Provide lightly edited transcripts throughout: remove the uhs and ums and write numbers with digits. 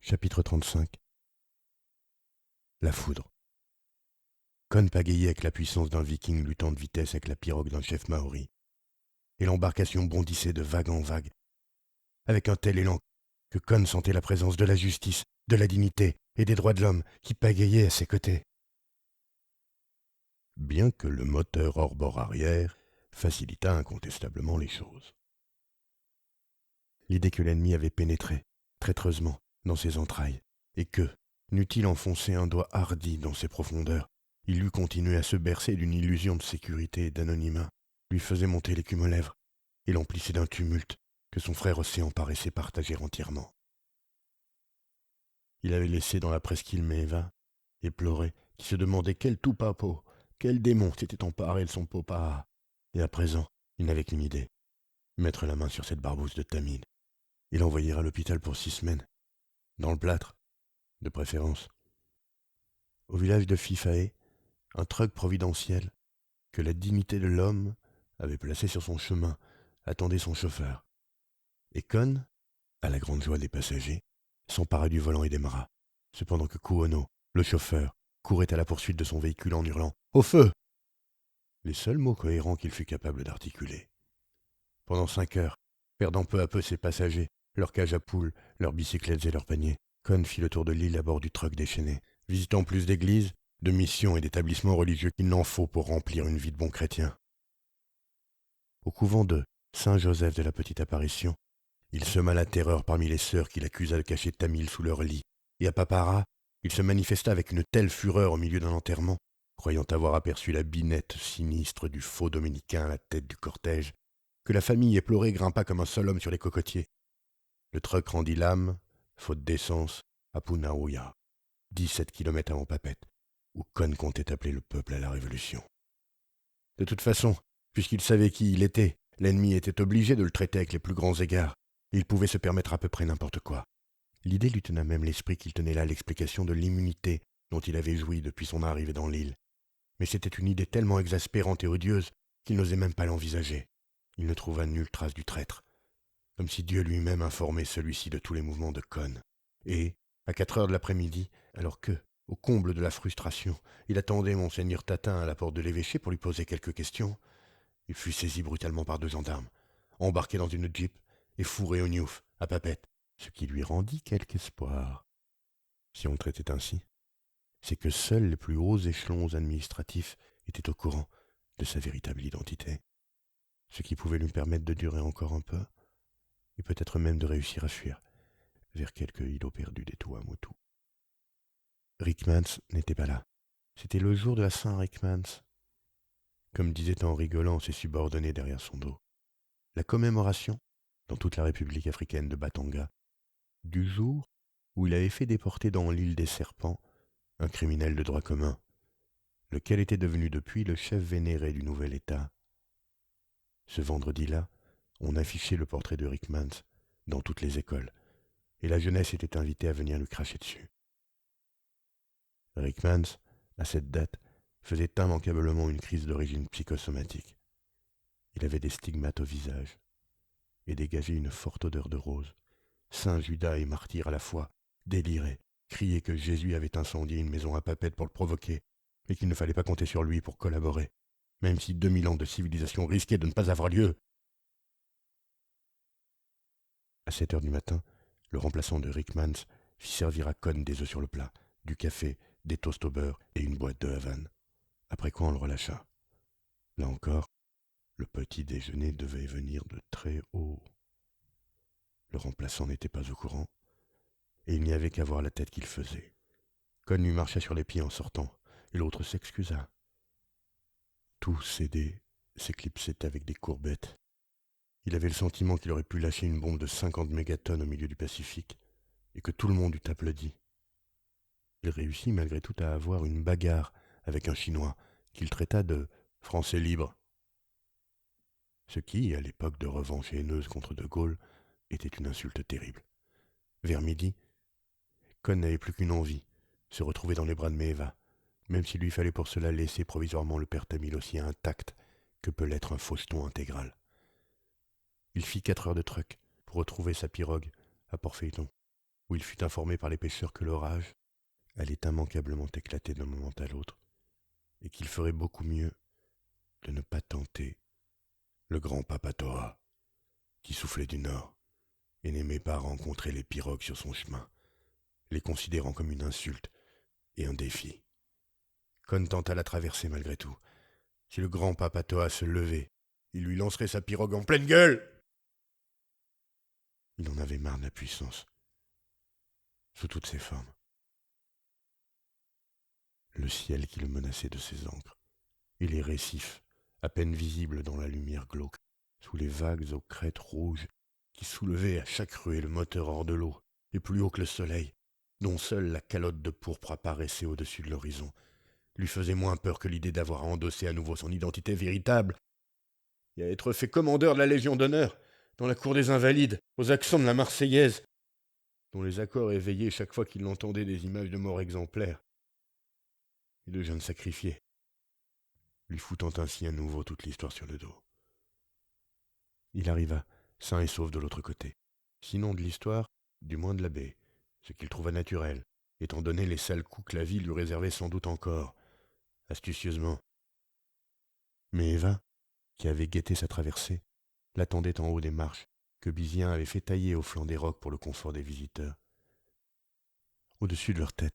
Chapitre 35. La foudre. Con pagayait avec la puissance d'un viking luttant de vitesse avec la pirogue d'un chef maori, et l'embarcation bondissait de vague en vague, avec un tel élan que Con sentait la présence de la justice, de la dignité et des droits de l'homme qui pagayaient à ses côtés. Bien que le moteur hors-bord arrière facilitât incontestablement les choses. L'idée que l'ennemi avait pénétré, traîtreusement, dans ses entrailles, et que, n'eût-il enfoncé un doigt hardi dans ses profondeurs, il eût continué à se bercer d'une illusion de sécurité et d'anonymat, lui faisait monter l'écume aux lèvres, et l'emplissait d'un tumulte que son frère océan paraissait partager entièrement. Il avait laissé dans la presqu'île Maeva, éploré, qui se demandait quel toupapo, quel démon s'était emparé de son papa, et à présent, il n'avait qu'une idée, mettre la main sur cette barbouze de Tamid, et l'envoyer à l'hôpital pour 6 semaines, dans le plâtre, de préférence. Au village de Fifae, un truck providentiel, que la dignité de l'homme avait placé sur son chemin, attendait son chauffeur. Et Con, à la grande joie des passagers, s'empara du volant et démarra, cependant que Kuono, le chauffeur, courait à la poursuite de son véhicule en hurlant « Au feu !» les seuls mots cohérents qu'il fut capable d'articuler. Pendant 5 heures, perdant peu à peu ses passagers, leurs cages à poules, leurs bicyclettes et leurs paniers, Con fit le tour de l'île à bord du truck déchaîné, visitant plus d'églises, de missions et d'établissements religieux qu'il n'en faut pour remplir une vie de bon chrétien. Au couvent de Saint-Joseph de la Petite Apparition, il sema la terreur parmi les sœurs qu'il accusa de cacher Tamil sous leur lit, et à Papara, il se manifesta avec une telle fureur au milieu d'un enterrement, croyant avoir aperçu la binette sinistre du faux dominicain à la tête du cortège, que la famille éplorée grimpa comme un seul homme sur les cocotiers. Le truck rendit l'âme, faute d'essence, à Punaoya, 17 kilomètres avant Papette, où Con comptait appeler le peuple à la révolution. De toute façon, puisqu'il savait qui il était, l'ennemi était obligé de le traiter avec les plus grands égards, et il pouvait se permettre à peu près n'importe quoi. L'idée lui tenait même l'esprit qu'il tenait là l'explication de l'immunité dont il avait joui depuis son arrivée dans l'île. Mais c'était une idée tellement exaspérante et odieuse qu'il n'osait même pas l'envisager. Il ne trouva nulle trace du traître, comme si Dieu lui-même informait celui-ci de tous les mouvements de Con. Et, à 4 heures de l'après-midi, alors que, au comble de la frustration, il attendait monseigneur Tatin à la porte de l'évêché pour lui poser quelques questions, il fut saisi brutalement par 2 gendarmes, embarqué dans une jeep et fourré au Newf, à Papette, ce qui lui rendit quelque espoir. Si on le traitait ainsi, c'est que seuls les plus hauts échelons administratifs étaient au courant de sa véritable identité, ce qui pouvait lui permettre de durer encore un peu, et peut-être même de réussir à fuir vers quelque îlot perdu des Tuamotu. Rickmans n'était pas là. C'était le jour de la Saint-Rickmans, comme disaient en rigolant ses subordonnés derrière son dos. La commémoration, dans toute la République africaine de Batanga, du jour où il avait fait déporter dans l'île des Serpents un criminel de droit commun, lequel était devenu depuis le chef vénéré du nouvel État. Ce vendredi-là, on affichait le portrait de Rickmans dans toutes les écoles, et la jeunesse était invitée à venir lui cracher dessus. Rickmans, à cette date, faisait immanquablement une crise d'origine psychosomatique. Il avait des stigmates au visage et dégageait une forte odeur de rose. Saint Judas et martyr à la fois, délirait, criait que Jésus avait incendié une maison à Papette pour le provoquer, et qu'il ne fallait pas compter sur lui pour collaborer, même si 2000 ans de civilisation risquaient de ne pas avoir lieu. À 7 heures du matin, le remplaçant de Rickmans fit servir à Con des œufs sur le plat, du café, des toasts au beurre et une boîte de Havane. Après quoi on le relâcha. Là encore, le petit déjeuner devait venir de très haut. Le remplaçant n'était pas au courant, et il n'y avait qu'à voir la tête qu'il faisait. Con lui marcha sur les pieds en sortant, et l'autre s'excusa. Tout cédait, s'éclipsait avec des courbettes. Il avait le sentiment qu'il aurait pu lâcher une bombe de 50 mégatonnes au milieu du Pacifique, et que tout le monde eût applaudi. Il réussit malgré tout à avoir une bagarre avec un Chinois, qu'il traita de « Français libre », ce qui, à l'époque de revanche haineuse contre De Gaulle, était une insulte terrible. Vers midi, Con n'avait plus qu'une envie, se retrouver dans les bras de Maeva, même s'il lui fallait pour cela laisser provisoirement le père Tamil aussi intact que peut l'être un faucheton intégral. Il fit 4 heures de truck pour retrouver sa pirogue à Port-Phaéton, où il fut informé par les pêcheurs que l'orage allait immanquablement éclater d'un moment à l'autre, et qu'il ferait beaucoup mieux de ne pas tenter le grand Papatoa, qui soufflait du nord et n'aimait pas rencontrer les pirogues sur son chemin, les considérant comme une insulte et un défi. Con tenta la traversée malgré tout. Si le grand Papatoa se levait, il lui lancerait sa pirogue en pleine gueule. Il en avait marre de la puissance, sous toutes ses formes. Le ciel qui le menaçait de ses ancres, et les récifs, à peine visibles dans la lumière glauque, sous les vagues aux crêtes rouges, qui soulevaient à chaque ruée le moteur hors de l'eau, et plus haut que le soleil, dont seule la calotte de pourpre apparaissait au-dessus de l'horizon, lui faisait moins peur que l'idée d'avoir à endosser à nouveau son identité véritable, et à être fait commandeur de la Légion d'honneur, dans la cour des Invalides, aux accents de la Marseillaise, dont les accords éveillaient chaque fois qu'il entendait des images de morts exemplaires, et de jeunes sacrifiés, lui foutant ainsi à nouveau toute l'histoire sur le dos. Il arriva, sain et sauf de l'autre côté, sinon de l'histoire, du moins de la baie, ce qu'il trouva naturel, étant donné les sales coups que la vie lui réservait sans doute encore, astucieusement. Mais Eva, qui avait guetté sa traversée, l'attendait en haut des marches, que Bizien avait fait tailler au flanc des rocs pour le confort des visiteurs. Au-dessus de leur tête,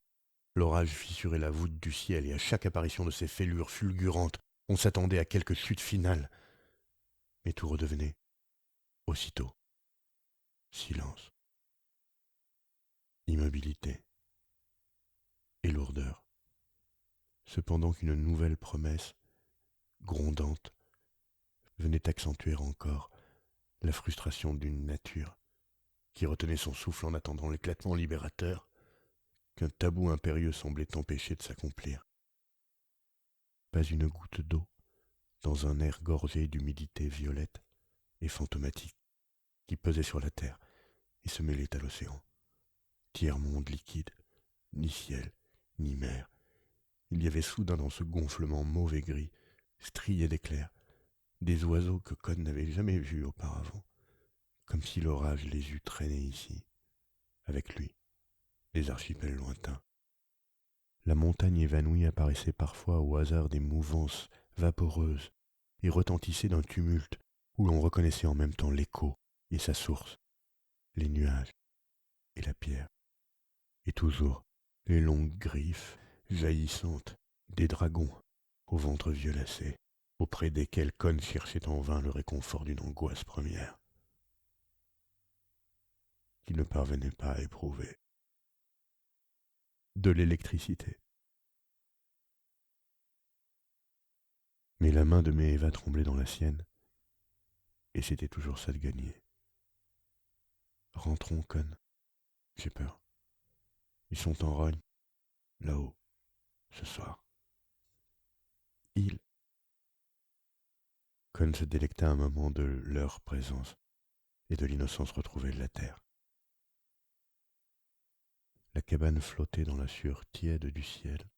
l'orage fissurait la voûte du ciel, et à chaque apparition de ces fêlures fulgurantes, on s'attendait à quelque chute finale. Mais tout redevenait, aussitôt, silence, immobilité et lourdeur. Cependant qu'une nouvelle promesse, grondante, venait accentuer encore la frustration d'une nature qui retenait son souffle en attendant l'éclatement libérateur qu'un tabou impérieux semblait empêcher de s'accomplir. Pas une goutte d'eau dans un air gorgé d'humidité violette et fantomatique qui pesait sur la terre et se mêlait à l'océan. Tiers-monde liquide, ni ciel, ni mer. Il y avait soudain dans ce gonflement mauve et gris, strié d'éclairs, des oiseaux que Con n'avait jamais vus auparavant, comme si l'orage les eût traînés ici, avec lui, des archipels lointains. La montagne évanouie apparaissait parfois au hasard des mouvances vaporeuses et retentissait d'un tumulte où l'on reconnaissait en même temps l'écho et sa source, les nuages et la pierre. Et toujours les longues griffes jaillissantes des dragons au ventre violacé, auprès desquels Con cherchait en vain le réconfort d'une angoisse première, qu'il ne parvenait pas à éprouver. De l'électricité. Mais la main de Méhéva tremblait dans la sienne, et c'était toujours ça de gagner. Rentrons, Con. J'ai peur. Ils sont en rogne, là-haut, ce soir. Ils. Con se délecta un moment de leur présence et de l'innocence retrouvée de la terre. La cabane flottait dans la sueur tiède du ciel,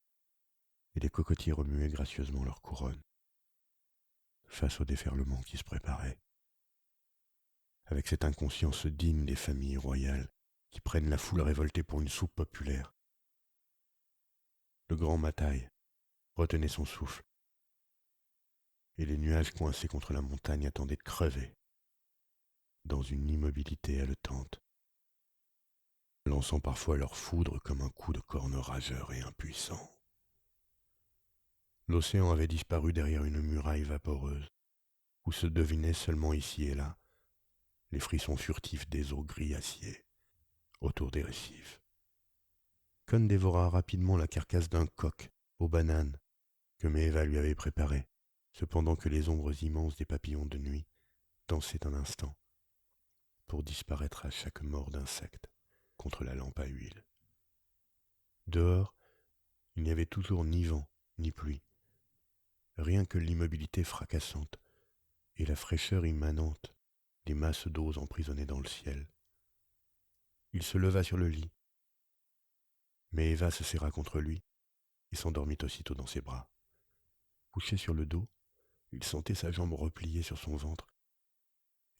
et les cocotiers remuaient gracieusement leurs couronnes, face au déferlement qui se préparait. Avec cette inconscience digne des familles royales qui prennent la foule révoltée pour une soupe populaire, le grand Mataï retenait son souffle, et les nuages coincés contre la montagne attendaient de crever, dans une immobilité haletante, lançant parfois leur foudre comme un coup de corne rageur et impuissant. L'océan avait disparu derrière une muraille vaporeuse, où se devinaient seulement ici et là les frissons furtifs des eaux gris acier autour des récifs. Con dévora rapidement la carcasse d'un coq aux bananes que Méhéva lui avait préparé, cependant que les ombres immenses des papillons de nuit dansaient un instant pour disparaître à chaque mort d'insecte contre la lampe à huile. Dehors, il n'y avait toujours ni vent ni pluie, rien que l'immobilité fracassante et la fraîcheur immanente des masses d'eau emprisonnées dans le ciel. Il se leva sur le lit, mais Eva se serra contre lui et s'endormit aussitôt dans ses bras. Couché sur le dos, il sentait sa jambe repliée sur son ventre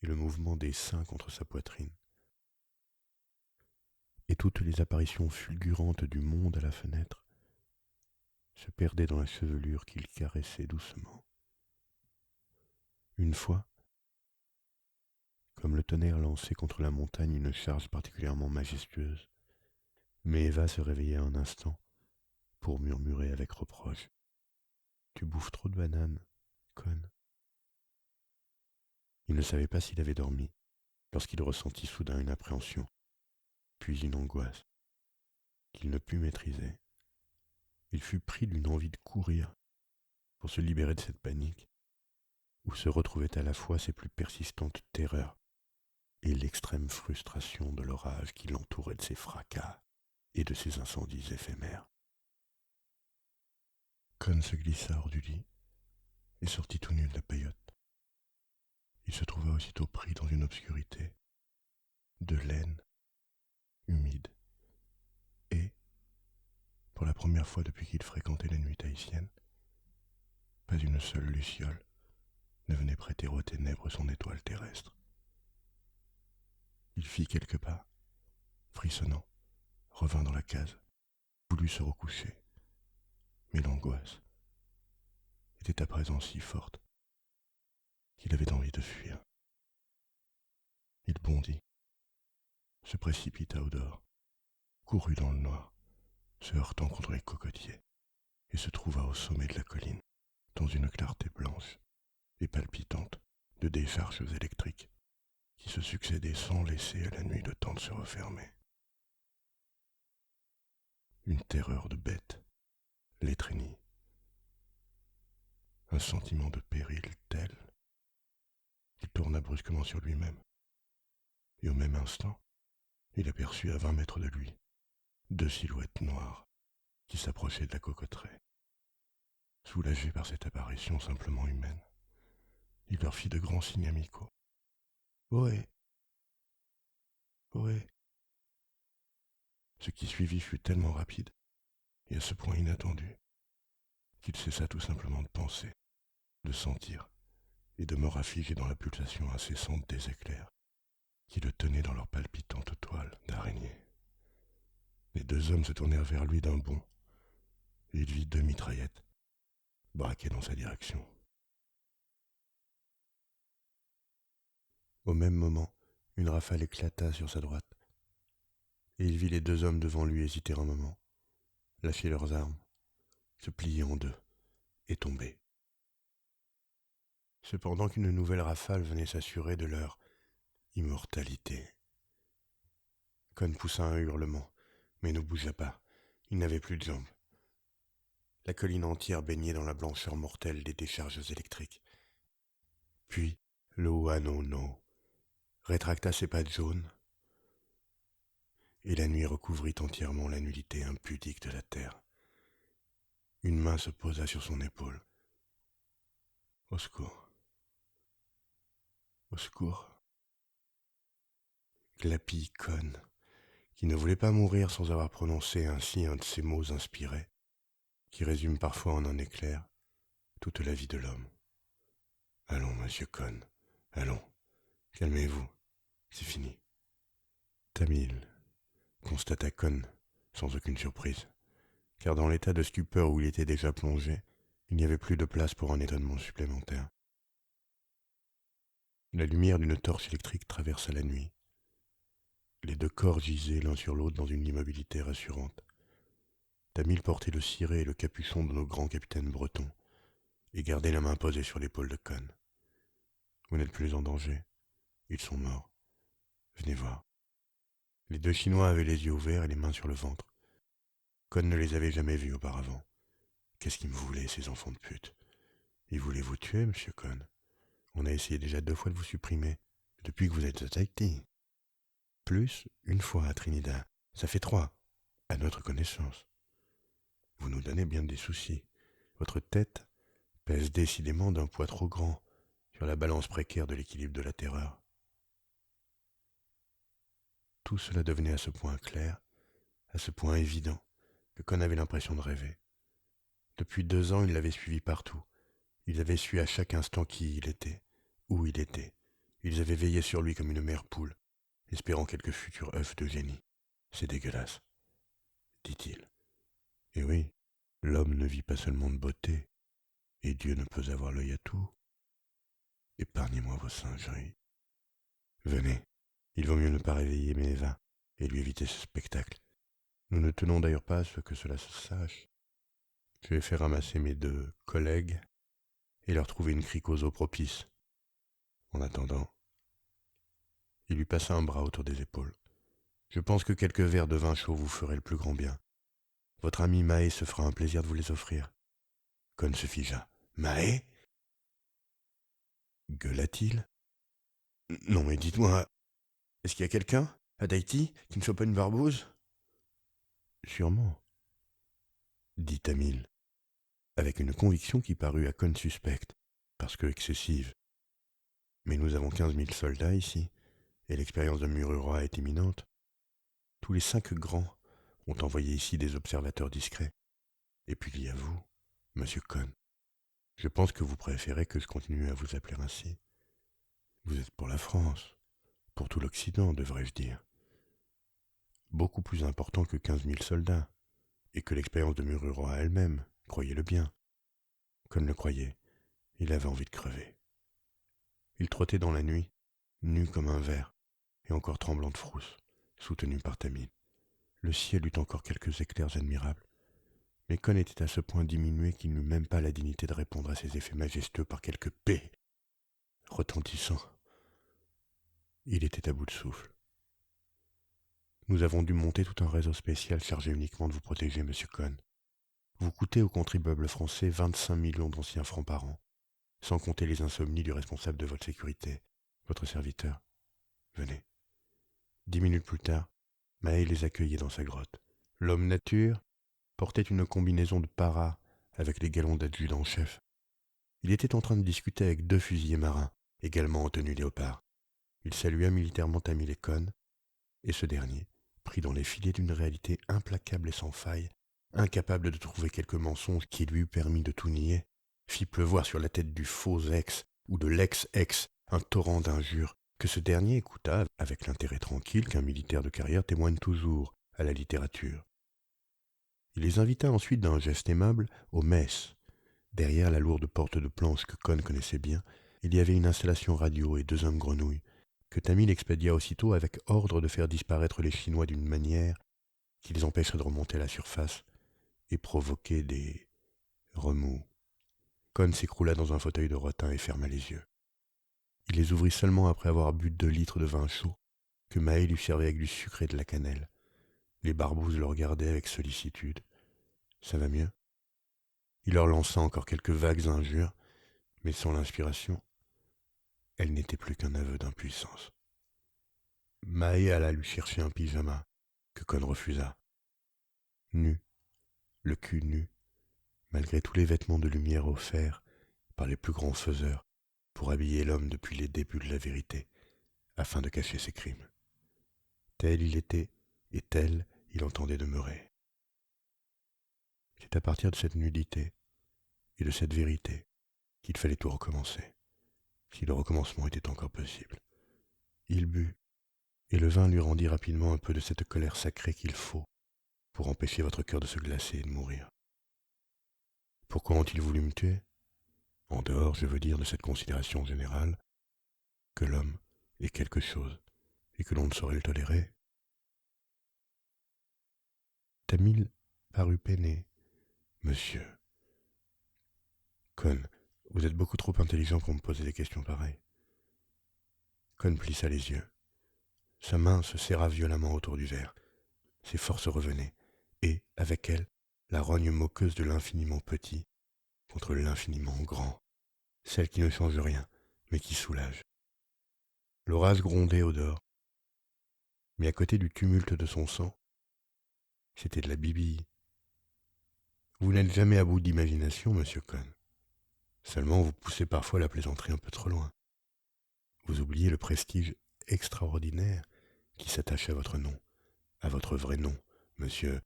et le mouvement des seins contre sa poitrine. Et toutes les apparitions fulgurantes du monde à la fenêtre se perdaient dans la chevelure qu'il caressait doucement. Une fois, comme le tonnerre lançait contre la montagne une charge particulièrement majestueuse, Maëva se réveillait un instant pour murmurer avec reproche: « Tu bouffes trop de bananes, conne. » Il ne savait pas s'il avait dormi, lorsqu'il ressentit soudain une appréhension, puis une angoisse, qu'il ne put maîtriser. Il fut pris d'une envie de courir pour se libérer de cette panique, où se retrouvaient à la fois ses plus persistantes terreurs et l'extrême frustration de l'orage qui l'entourait de ses fracas et de ses incendies éphémères. Con se glissa hors du lit et sortit tout nu de la paillote. Il se trouva aussitôt pris dans une obscurité de laine, humide, et, pour la première fois depuis qu'il fréquentait les nuits tahitiennes, pas une seule luciole ne venait prêter aux ténèbres son étoile terrestre. Il fit quelques pas, frissonnant, revint dans la case, voulut se recoucher, mais l'angoisse était à présent si forte qu'il avait envie de fuir. Il bondit, se précipita au dehors, courut dans le noir, se heurtant contre les cocotiers, et se trouva au sommet de la colline, dans une clarté blanche et palpitante de décharges électriques qui se succédaient sans laisser à la nuit le temps de se refermer. Une terreur de bête l'étreignit, un sentiment de péril tel qu'il tourna brusquement sur lui-même, et au même instant, il aperçut à 20 mètres de lui 2 silhouettes noires qui s'approchaient de la cocoterie. Soulagé par cette apparition simplement humaine, il leur fit de grands signes amicaux. « Ohé! Ohé !» Ce qui suivit fut tellement rapide et à ce point inattendu qu'il cessa tout simplement de penser, de sentir et demeura figé dans la pulsation incessante des éclairs qui le tenaient dans leur palpitante toile d'araignée. Les 2 hommes se tournèrent vers lui d'un bond et il vit 2 mitraillettes braquées dans sa direction. Au même moment, une rafale éclata sur sa droite et il vit les 2 hommes devant lui hésiter un moment, lâcher leurs armes, se plier en 2 et tomber. Cependant qu'une nouvelle rafale venait s'assurer de leur immortalité. Con poussa un hurlement, mais ne bougea pas. Il n'avait plus de jambes. La colline entière baignait dans la blancheur mortelle des décharges électriques. Puis, l'Oanono rétracta ses pattes jaunes, et la nuit recouvrit entièrement la nullité impudique de la terre. Une main se posa sur son épaule. « Au secours. Au secours. » Glapit Con, qui ne voulait pas mourir sans avoir prononcé ainsi un de ces mots inspirés, qui résument parfois en un éclair toute la vie de l'homme. « Allons, monsieur Con, allons, calmez-vous, c'est fini. » Tamil, constata Con, sans aucune surprise, car dans l'état de stupeur où il était déjà plongé, il n'y avait plus de place pour un étonnement supplémentaire. La lumière d'une torche électrique traversa la nuit. Les 2 corps gisaient l'un sur l'autre dans une immobilité rassurante. Tamil portait le ciré et le capuchon de nos grands capitaines bretons, et gardait la main posée sur l'épaule de Con. « Vous n'êtes plus en danger. Ils sont morts. Venez voir. » Les 2 Chinois avaient les yeux ouverts et les mains sur le ventre. Con ne les avait jamais vus auparavant. Qu'est-ce qu'ils me voulaient, ces enfants de pute? Ils voulaient vous tuer, monsieur Con. On a essayé déjà 2 fois de vous supprimer, depuis que vous êtes à Tahiti. Plus, une fois à Trinidad. Ça fait 3, à notre connaissance. Vous nous donnez bien des soucis. Votre tête pèse décidément d'un poids trop grand sur la balance précaire de l'équilibre de la terreur. Tout cela devenait à ce point clair, à ce point évident, que Con avait l'impression de rêver. Depuis 2 ans, il l'avait suivi partout. Ils avaient su à chaque instant qui il était, où il était. Ils avaient veillé sur lui comme une mère poule, espérant quelque futur œuf de génie. C'est dégueulasse, dit-il. Et oui, l'homme ne vit pas seulement de beauté, et Dieu ne peut avoir l'œil à tout. Épargnez-moi vos singeries. Venez, il vaut mieux ne pas réveiller Maëva et lui éviter ce spectacle. Nous ne tenons d'ailleurs pas à ce que cela se sache. Je vais faire ramasser mes 2 collègues et leur trouver une crique aux eaux propices. En attendant, il lui passa un bras autour des épaules. Je pense que quelques verres de vin chaud vous feraient le plus grand bien. Votre ami Mahé se fera un plaisir de vous les offrir. Con se figea. Mahé gueula-t-il. Non mais dites-moi, est-ce qu'il y a quelqu'un, à Tahiti, qui ne soit pas une barbouze? Sûrement, dit Tamil, avec une conviction qui parut à Con suspecte, parce que excessive. Mais nous avons 15 000 soldats ici, et l'expérience de Mururoa est imminente. Tous les 5 grands ont envoyé ici des observateurs discrets. Et puis il y a vous, monsieur Con. Je pense que vous préférez que je continue à vous appeler ainsi. Vous êtes pour la France, pour tout l'Occident, devrais-je dire. Beaucoup plus important que 15 000 soldats, et que l'expérience de Mururoa elle-même, croyez-le bien. Con le croyait, il avait envie de crever. Il trottait dans la nuit, nu comme un ver, et encore tremblant de frousse, soutenu par Tamil. Le ciel eut encore quelques éclairs admirables, mais Con était à ce point diminué qu'il n'eut même pas la dignité de répondre à ces effets majestueux par quelques paix retentissants. Il était à bout de souffle. Nous avons dû monter tout un réseau spécial chargé uniquement de vous protéger, monsieur Con. Vous coûtez aux contribuables français 25 millions d'anciens francs par an, sans compter les insomnies du responsable de votre sécurité, votre serviteur. Venez. 10 minutes plus tard, Mahé les accueillait dans sa grotte. L'homme nature portait une combinaison de para avec les galons d'adjudant-chef. Il était en train de discuter avec 2 fusiliers marins, également en tenue léopard. Il salua militairement Tamil et Con, et ce dernier, pris dans les filets d'une réalité implacable et sans faille, incapable de trouver quelque mensonge qui lui eût permis de tout nier, fit pleuvoir sur la tête du faux ex ou de l'ex-ex un torrent d'injures que ce dernier écouta avec l'intérêt tranquille qu'un militaire de carrière témoigne toujours à la littérature. Il les invita ensuite d'un geste aimable aux messes. Derrière la lourde porte de planche que Con connaissait bien, il y avait une installation radio et 2 hommes grenouilles, que Tamil expédia aussitôt avec ordre de faire disparaître les Chinois d'une manière qui les empêcherait de remonter à la surface et provoquer des remous. Con s'écroula dans un fauteuil de rotin et ferma les yeux. Il les ouvrit seulement après avoir bu 2 litres de vin chaud, que Mahé lui servait avec du sucre et de la cannelle. Les barbouzes le regardaient avec sollicitude. Ça va mieux? Il leur lança encore quelques vagues injures, mais sans l'inspiration, elle n'était plus qu'un aveu d'impuissance. Mahé alla lui chercher un pyjama, que Con refusa. Nu, le cul nu, malgré tous les vêtements de lumière offerts par les plus grands faiseurs pour habiller l'homme depuis les débuts de la vérité, afin de cacher ses crimes. Tel il était, et tel il entendait demeurer. C'est à partir de cette nudité et de cette vérité qu'il fallait tout recommencer, si le recommencement était encore possible. Il but, et le vin lui rendit rapidement un peu de cette colère sacrée qu'il faut pour empêcher votre cœur de se glacer et de mourir. Pourquoi ont-ils voulu me tuer? En dehors, je veux dire, de cette considération générale, que l'homme est quelque chose, et que l'on ne saurait le tolérer. Tamil parut peiné. Monsieur. Con, vous êtes beaucoup trop intelligent pour me poser des questions pareilles. Con plissa les yeux. Sa main se serra violemment autour du verre. Ses forces revenaient, et, avec elles, la rogne moqueuse de l'infiniment petit contre l'infiniment grand, celle qui ne change rien, mais qui soulage. L'orage grondait au dehors, mais à côté du tumulte de son sang, c'était de la bibille. Vous n'êtes jamais à bout d'imagination, monsieur Con. Seulement vous poussez parfois la plaisanterie un peu trop loin. Vous oubliez le prestige extraordinaire qui s'attache à votre nom, à votre vrai nom, monsieur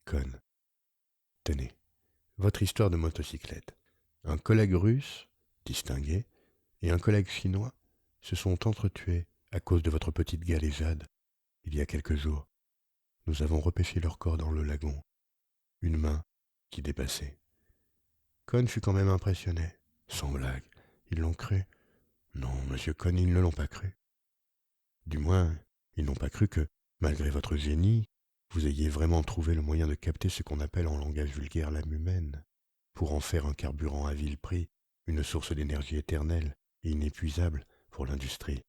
Con. Tenez, votre histoire de motocyclette. Un collègue russe, distingué, et un collègue chinois se sont entretués à cause de votre petite galéjade. Il y a quelques jours, nous avons repêché leur corps dans le lagon, une main qui dépassait. Cohn fut quand même impressionné. Sans blague, ils l'ont cru. Non, monsieur Cohn, ils ne l'ont pas cru. Du moins, ils n'ont pas cru que, malgré votre génie, vous ayez vraiment trouvé le moyen de capter ce qu'on appelle en langage vulgaire l'âme humaine, pour en faire un carburant à vil prix, une source d'énergie éternelle et inépuisable pour l'industrie.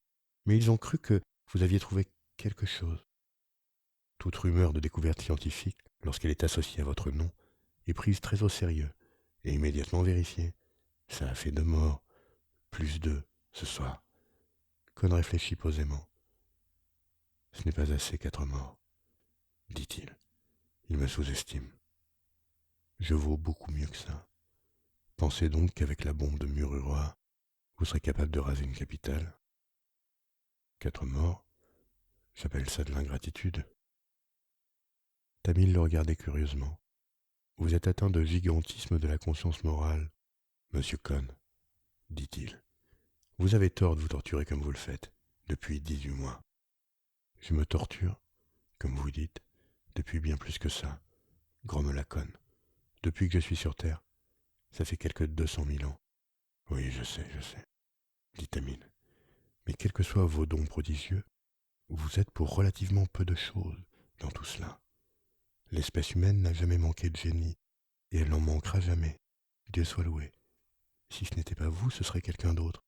Mais ils ont cru que vous aviez trouvé quelque chose. Toute rumeur de découverte scientifique, lorsqu'elle est associée à votre nom, est prise très au sérieux et immédiatement vérifiée. Ça a fait 2 morts, plus 2 ce soir. Cohn réfléchit posément. Ce n'est pas assez 4 morts, dit-il. Il me sous-estime. Je vaux beaucoup mieux que ça. Pensez donc qu'avec la bombe de Mururoa, vous serez capable de raser une capitale. 4 morts, j'appelle ça de l'ingratitude. Tamil le regardait curieusement. Vous êtes atteint de gigantisme de la conscience morale, monsieur Cohn, dit-il. Vous avez tort de vous torturer comme vous le faites, depuis 18 mois. Je me torture, comme vous dites, depuis bien plus que ça, grommela Cohn. Depuis que je suis sur Terre, ça fait quelque 200 000 ans. Oui, je sais, dit Tamil. Mais quels que soient vos dons prodigieux, vous êtes pour relativement peu de choses dans tout cela. L'espèce humaine n'a jamais manqué de génie, et elle n'en manquera jamais. Dieu soit loué. Si ce n'était pas vous, ce serait quelqu'un d'autre.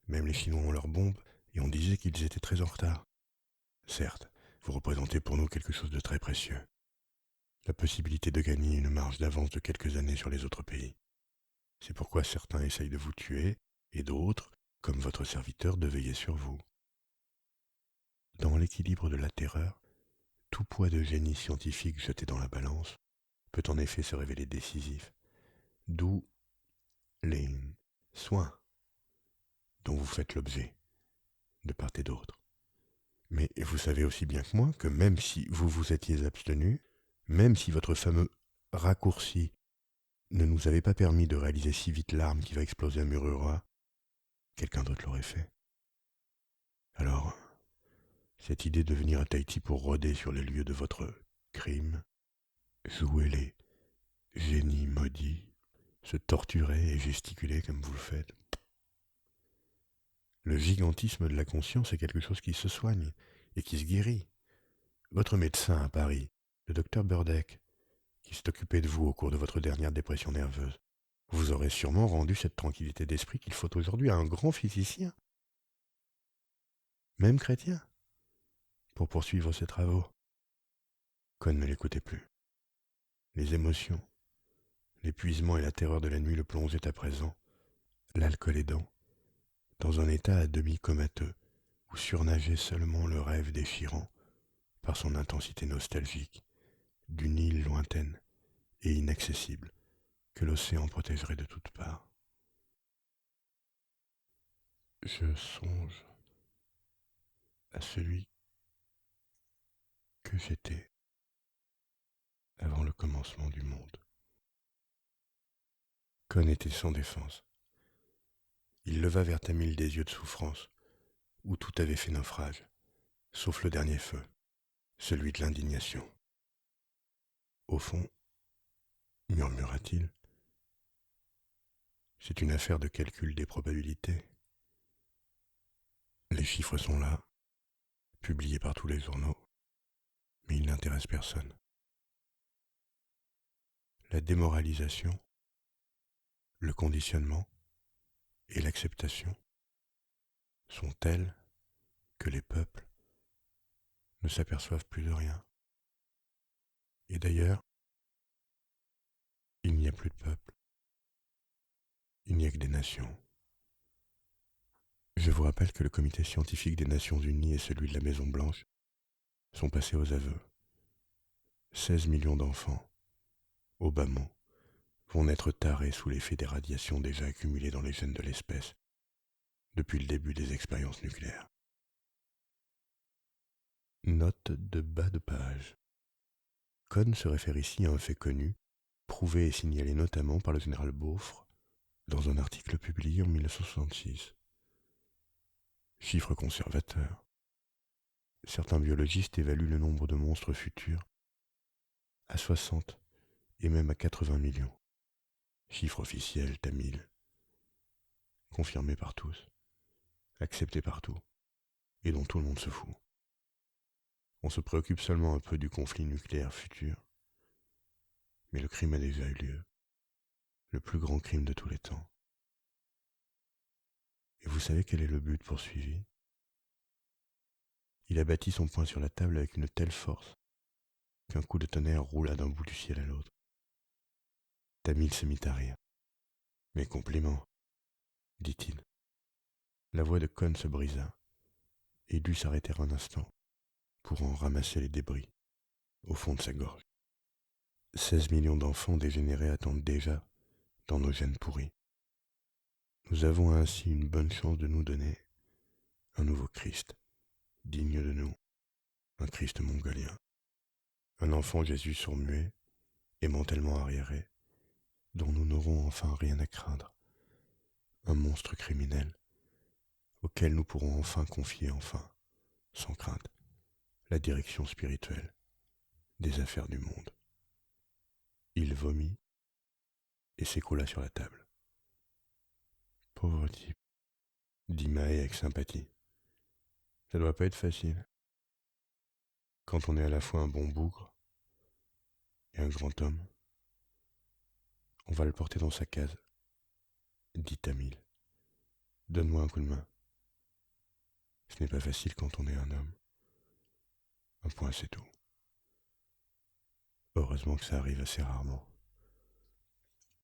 Même les Chinois ont leurs bombes, et on disait qu'ils étaient très en retard. Certes, vous représentez pour nous quelque chose de très précieux. La possibilité de gagner une marge d'avance de quelques années sur les autres pays. C'est pourquoi certains essayent de vous tuer, et d'autres, comme votre serviteur, de veiller sur vous. Dans l'équilibre de la terreur, tout poids de génie scientifique jeté dans la balance peut en effet se révéler décisif, d'où les soins dont vous faites l'objet, de part et d'autre. Mais vous savez aussi bien que moi que même si vous vous étiez abstenu, même si votre fameux raccourci ne nous avait pas permis de réaliser si vite l'arme qui va exploser à Mururoa, quelqu'un d'autre l'aurait fait. Alors, cette idée de venir à Tahiti pour rôder sur les lieux de votre crime, jouer les génies maudits, se torturer et gesticuler comme vous le faites. Le gigantisme de la conscience est quelque chose qui se soigne et qui se guérit. Votre médecin à Paris, le docteur Burdeck, qui s'est occupé de vous au cours de votre dernière dépression nerveuse, vous aurait sûrement rendu cette tranquillité d'esprit qu'il faut aujourd'hui à un grand physicien, même chrétien, pour poursuivre ses travaux. Cohn ne l'écoutait plus. Les émotions, l'épuisement et la terreur de la nuit le plongeaient à présent, l'alcool aidant, dans un état à demi comateux, où surnageait seulement le rêve déchirant, par son intensité nostalgique, d'une île lointaine et inaccessible que l'océan protégerait de toutes parts. Je songe à celui que j'étais avant le commencement du monde. Cohn était sans défense. Il leva vers Tamil des yeux de souffrance, où tout avait fait naufrage, sauf le dernier feu, celui de l'indignation. Au fond, murmura-t-il, c'est une affaire de calcul des probabilités. Les chiffres sont là, publiés par tous les journaux, mais ils n'intéressent personne. La démoralisation, le conditionnement et l'acceptation sont tels que les peuples ne s'aperçoivent plus de rien. Et d'ailleurs, il n'y a plus de peuple, il n'y a que des nations. Je vous rappelle que le comité scientifique des Nations Unies et celui de la Maison Blanche sont passés aux aveux. 16 millions d'enfants, au bas mot, vont naître tarés sous l'effet des radiations déjà accumulées dans les gènes de l'espèce depuis le début des expériences nucléaires. Note de bas de page. Cohn se réfère ici à un fait connu, prouvé et signalé notamment par le général Beaufre dans un article publié en 1966. Chiffre conservateur. Certains biologistes évaluent le nombre de monstres futurs à 60 et même à 80 millions. Chiffre officiel, Tamil, confirmé par tous, accepté partout, et dont tout le monde se fout. On se préoccupe seulement un peu du conflit nucléaire futur, mais le crime a déjà eu lieu, le plus grand crime de tous les temps. Et vous savez quel est le but poursuivi? Il a bâti son poing sur la table avec une telle force qu'un coup de tonnerre roula d'un bout du ciel à l'autre. Tamil se mit à rire. Mes compliments, dit-il. La voix de Con se brisa et dut s'arrêter un instant pour en ramasser les débris au fond de sa gorge. 16 millions d'enfants dégénérés attendent déjà dans nos gènes pourris. Nous avons ainsi une bonne chance de nous donner un nouveau Christ, digne de nous, un Christ mongolien. Un enfant Jésus sourd-muet et mentalement arriéré, dont nous n'aurons enfin rien à craindre. Un monstre criminel, auquel nous pourrons enfin confier sans crainte, la direction spirituelle des affaires du monde. Il vomit et s'écroula sur la table. Pauvre type, dit Mahé avec sympathie. Ça doit pas être facile. Quand on est à la fois un bon bougre et un grand homme, on va le porter dans sa case, dit Tamil. Donne-moi un coup de main. Ce n'est pas facile quand on est un homme. Un point, c'est tout. Heureusement que ça arrive assez rarement.